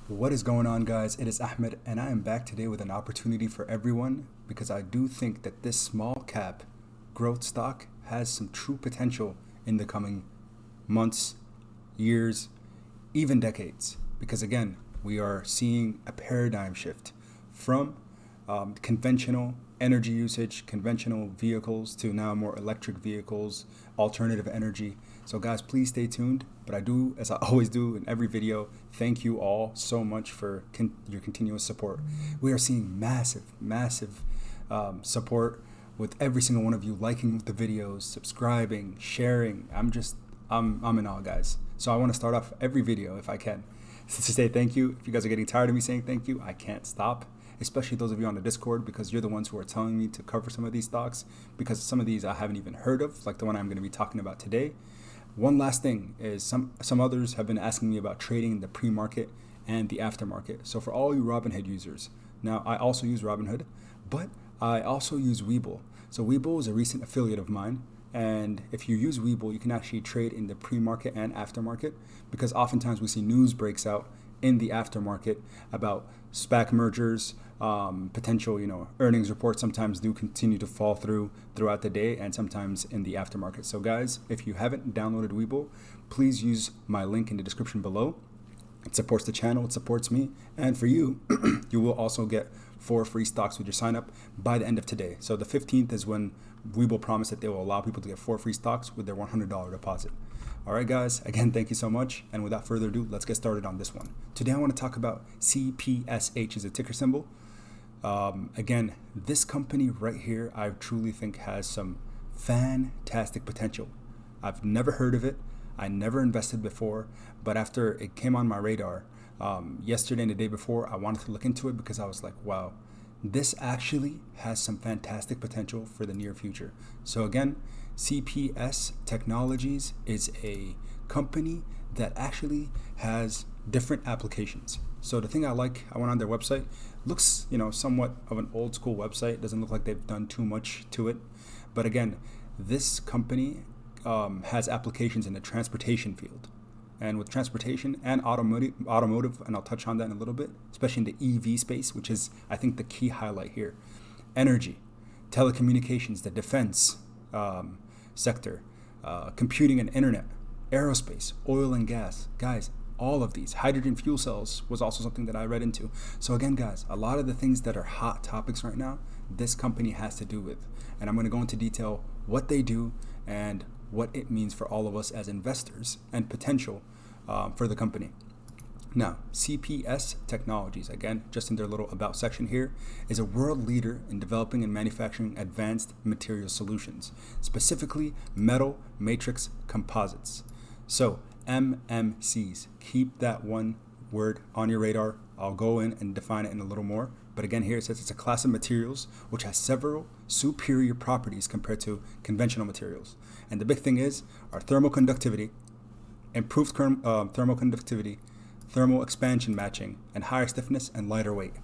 What is going on, guys? It is Ahmed, and I am back today with an opportunity for everyone because I do think that this small cap growth stock has some true potential in the coming months, years, even decades. Because again, we are seeing a paradigm shift from conventional energy usage, conventional vehicles to now more electric vehicles, alternative energy. So guys, please stay tuned. But I do, as I always do in every video, thank you all so much for your continuous support. We are seeing massive support with every single one of you liking the videos, subscribing, sharing. I'm in awe, guys. So I want to start off every video, if I can, to say thank you. If you guys are getting tired of me saying thank you, I can't stop. Especially those of you on the Discord, because you're the ones who are telling me to cover some of these stocks, because some of these I haven't even heard of, like the one I'm going to be talking about today. One last thing is some others have been asking me about trading the pre-market and the aftermarket. So for all you Robinhood users, now I also use Robinhood, but I also use Webull. So Webull is a recent affiliate of mine, and if you use Webull, you can actually trade in the pre-market and aftermarket, because oftentimes we see news breaks out in the aftermarket about SPAC mergers, potential, earnings reports sometimes do continue to fall throughout the day and sometimes in the aftermarket. So guys, if you haven't downloaded Webull, please use my link in the description below. It supports the channel, it supports me, and for you, you will also get 4 free stocks with your sign up by the end of today. So the 15th is when Webull promised that they will allow people to get 4 free stocks with their $100 deposit. All right, guys, again, thank you so much. And without further ado, let's get started on this one. Today, I want to talk about CPSH as a ticker symbol. Again, this company right here, I truly think has some fantastic potential. I've never heard of it. I never invested before, but after it came on my radar yesterday and the day before, I wanted to look into it because I was like, wow, this actually has some fantastic potential for the near future. So again, CPS Technologies is a company that actually has different applications. So the thing I went on their website, looks, somewhat of an old school website. Doesn't look like they've done too much to it. But again, this company has applications in the transportation field. And with transportation and automotive, and I'll touch on that in a little bit, especially in the EV space, which is, I think, the key highlight here. Energy, telecommunications, the defense sector, computing and internet, aerospace, oil and gas. Guys, all of these. Hydrogen fuel cells was also something that I read into. So again, guys, a lot of the things that are hot topics right now, this company has to do with. And I'm going to go into detail what they do and what it means for all of us as investors and potential for the company. Now, CPS Technologies, again, just in their little about section here, is a world leader in developing and manufacturing advanced material solutions, specifically metal matrix composites. So, MMCs, keep that one word on your radar. I'll go in and define it in a little more. But again, here it says it's a class of materials which has several superior properties compared to conventional materials. And the big thing is our thermal conductivity, improved thermal conductivity, thermal expansion matching, and higher stiffness and lighter weight.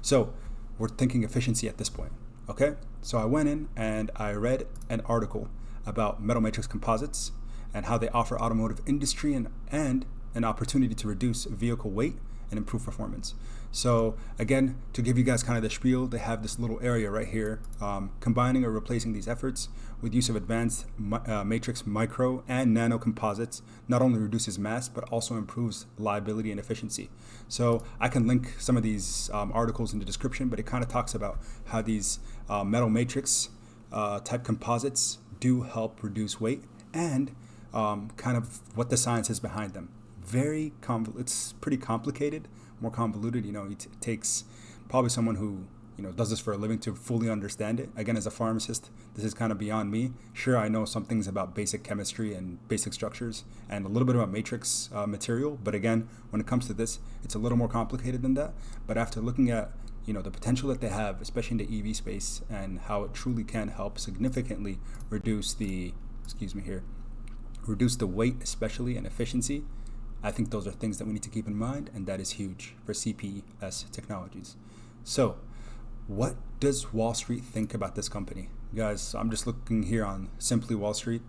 So we're thinking efficiency at this point, okay? So I went in and I read an article about metal matrix composites and how they offer automotive industry and an opportunity to reduce vehicle weight and improve performance. So again, to give you guys kind of the spiel, they have this little area right here, combining or replacing these efforts with use of advanced matrix micro and nano composites not only reduces mass, but also improves reliability and efficiency. So I can link some of these articles in the description, but it kind of talks about how these metal matrix type composites do help reduce weight and kind of what the science is behind them. It's pretty complicated, more convoluted. It takes probably someone who does this for a living to fully understand it. Again, as a pharmacist, this is kind of beyond me. Sure, I know some things about basic chemistry and basic structures and a little bit about matrix material, but again, when it comes to this, it's a little more complicated than that. But after looking at the potential that they have, especially in the EV space, and how it truly can help significantly reduce the weight, especially, and efficiency, I think those are things that we need to keep in mind, and that is huge for CPS Technologies. So, what does Wall Street think about this company? Guys, I'm just looking here on Simply Wall Street,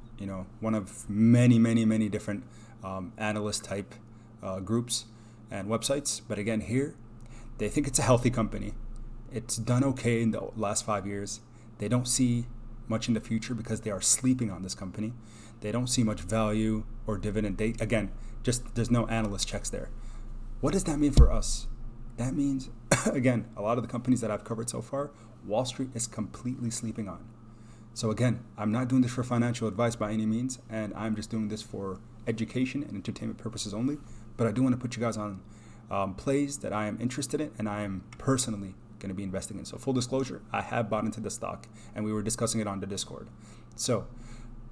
one of many different analyst type groups. and websites. But again, here, they think it's a healthy company. It's done okay in the last 5 years. They don't see much in the future because they are sleeping on this company. They don't see much value or dividend. Again, just there's no analyst checks there. What does that mean for us? That means, again, a lot of the companies that I've covered so far, Wall Street is completely sleeping on. So again, I'm not doing this for financial advice by any means, and I'm just doing this for education and entertainment purposes only. But I do want to put you guys on plays that I am interested in and I am personally going to be investing in. So full disclosure, I have bought into the stock and we were discussing it on the Discord. So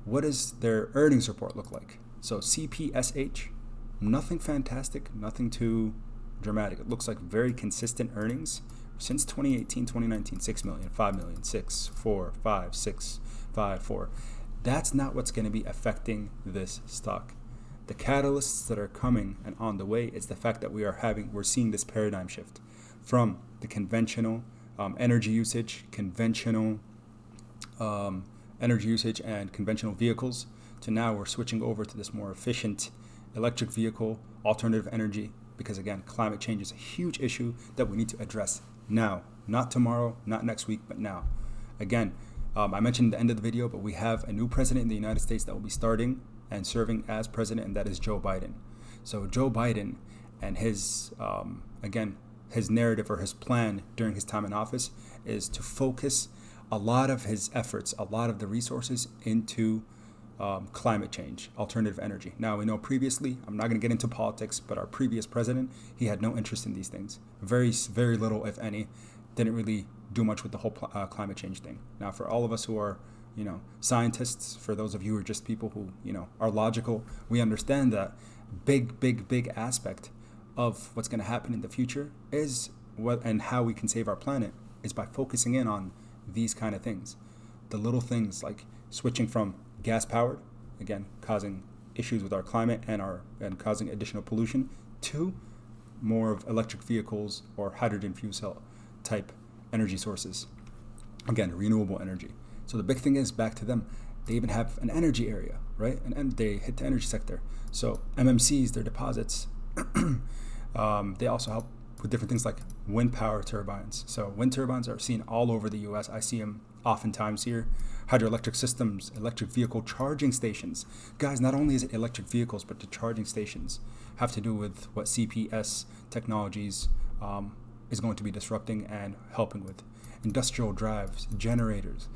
what does their earnings report look like? So CPSH, nothing fantastic, nothing too dramatic. It looks like very consistent earnings since 2018, 2019, 6 million, 5 million, 6, 4, 5, 6, 5, 4. That's not what's going to be affecting this stock. The catalysts that are coming and on the way is the fact that we're seeing this paradigm shift from the conventional energy usage and conventional vehicles to now we're switching over to this more efficient electric vehicle, alternative energy, because again, climate change is a huge issue that we need to address now, not tomorrow, not next week, but now. Again, I mentioned at the end of the video, but we have a new president in the United States that will be starting and serving as president, and that is Joe Biden. So Joe Biden and his narrative or his plan during his time in office is to focus a lot of his efforts, a lot of the resources into climate change, alternative energy. Now, we know previously, I'm not going to get into politics, but our previous president, he had no interest in these things. Very, very little, if any. Didn't really do much with the whole climate change thing. Now, for all of us who are, scientists, for those of you who are just people who, are logical, we understand that big aspect of what's going to happen in the future is and how we can save our planet is by focusing in on these kind of things. The little things like switching from gas powered, again, causing issues with our climate and causing additional pollution, to more of electric vehicles or hydrogen fuel cell type energy sources. Again, renewable energy. So the big thing is, back to them, they even have an energy area, right? And they hit the energy sector. So MMCs, their deposits, they also help with different things like wind power turbines. So wind turbines are seen all over the US. I see them oftentimes here. Hydroelectric systems, electric vehicle charging stations. Guys, not only is it electric vehicles, but the charging stations have to do with what CPS Technologies is going to be disrupting and helping with. Industrial drives, generators.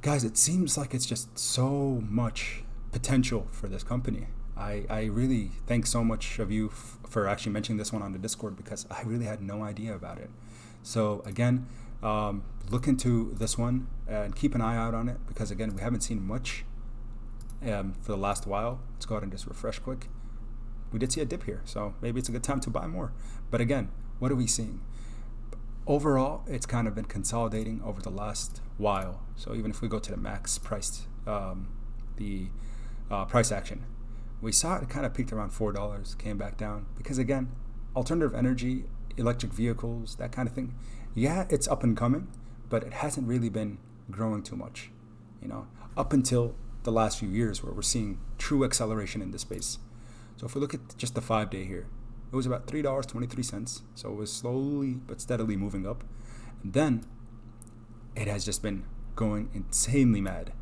Guys, it seems like it's just so much potential for this company. I really thank so much of you for actually mentioning this one on the Discord, because I really had no idea about it. So again, look into this one and keep an eye out on it, because again, we haven't seen much for the last while. Let's go ahead and just refresh quick. We did see a dip here, so maybe it's a good time to buy more. But again, what are we seeing? Overall, it's kind of been consolidating over the last while. So even if we go to the max price, price action, we saw it kind of peaked around $4, came back down, because again, alternative energy, electric vehicles, that kind of thing, yeah, it's up and coming, but it hasn't really been growing too much, up until the last few years, where we're seeing true acceleration in this space. So if we look at just the 5-day here, it was about $3.23, so it was slowly but steadily moving up, and then it has just been going insanely mad.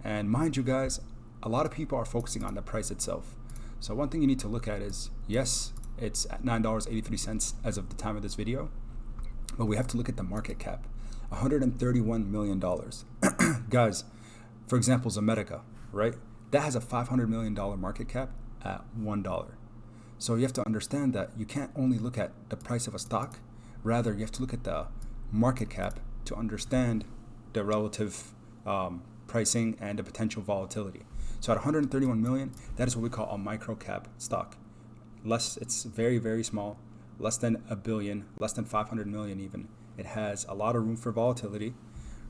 And mind you guys, a lot of people are focusing on the price itself. So one thing you need to look at is, yes, it's at $9.83 as of the time of this video, but we have to look at the market cap, $131 million. Guys, for example, Zomedica, right? That has a $500 million market cap at $1. So you have to understand that you can't only look at the price of a stock, rather you have to look at the market cap to understand the relative pricing and the potential volatility. So at 131 million, that is what we call a micro cap stock. It's very, very small, less than $1 billion, less than 500 million even. It has a lot of room for volatility.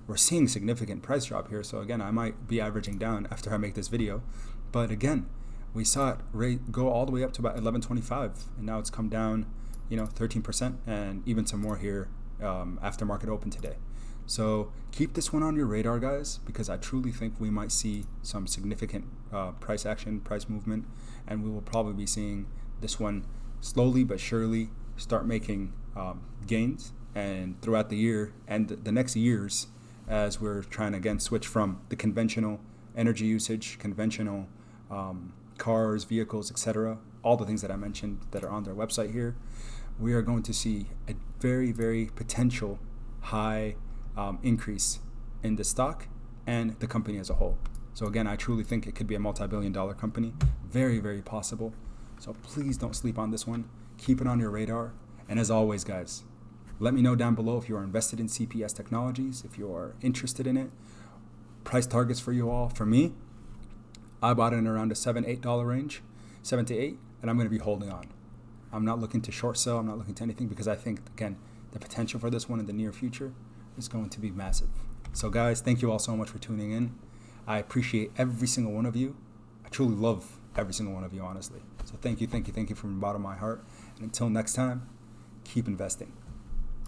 We're seeing significant price drop here. So again, I might be averaging down after I make this video. But again, we saw it go all the way up to about 11.25, and now it's come down, 13%, and even some more here after market open today. So keep this one on your radar, guys, because I truly think we might see some significant price action, price movement, and we will probably be seeing this one slowly but surely start making gains, and throughout the year and the next years, as we're trying to again switch from the conventional energy usage, conventional cars, vehicles, etc., all the things that I mentioned that are on their website here, we are going to see a very, very potential high increase in the stock and the company as a whole. So again, I truly think it could be a multi-billion-dollar company. Very, very possible. So please don't sleep on this one. Keep it on your radar. And as always, guys, let me know down below if you are invested in CPS Technologies, if you are interested in it. Price targets for you all. For me, I bought it in around the $7-8 range, 7 to 8, and I'm going to be holding on. I'm not looking to short sell. I'm not looking to anything because I think, again, the potential for this one in the near future is going to be massive. So guys, thank you all so much for tuning in. I appreciate every single one of you. I truly love every single one of you, honestly. So thank you from the bottom of my heart. And until next time, keep investing.